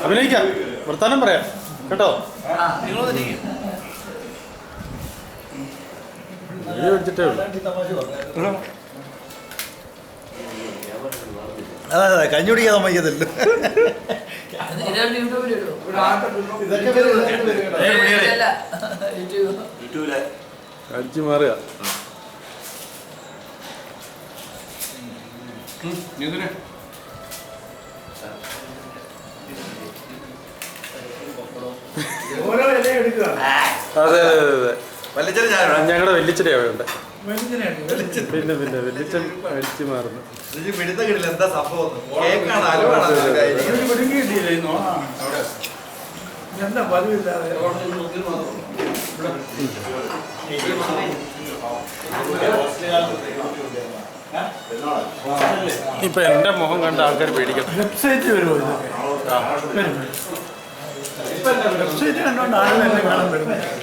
അഭിനയിക്കാം, വർത്താനം പറയാം കേട്ടോ. വെച്ചിട്ടേ ഉള്ളൂ. അതെ കഞ്ഞി കുടിക്കാൻ സമ്മതിക്കത്തില്ല. അടിച്ചു മാറുക. അതെ അതെ അതെ, ഞങ്ങളുടെ വെല്ലിച്ചടിയാ വേണ്ടേ. പിന്നെ പിന്നെ വെല്ലിച്ചൻ അടിച്ചു മാറുന്നു. എന്താ സംഭവം? ഇപ്പൊ എന്റെ മുഖം കണ്ട ആൾക്കാർ പേടിക്കണം. വെബ്സൈറ്റ് വരുമോ? വെബ്സൈറ്റ് കണ്ടോണ്ട് ആരും എന്നെ കാണാൻ വരുന്നത്.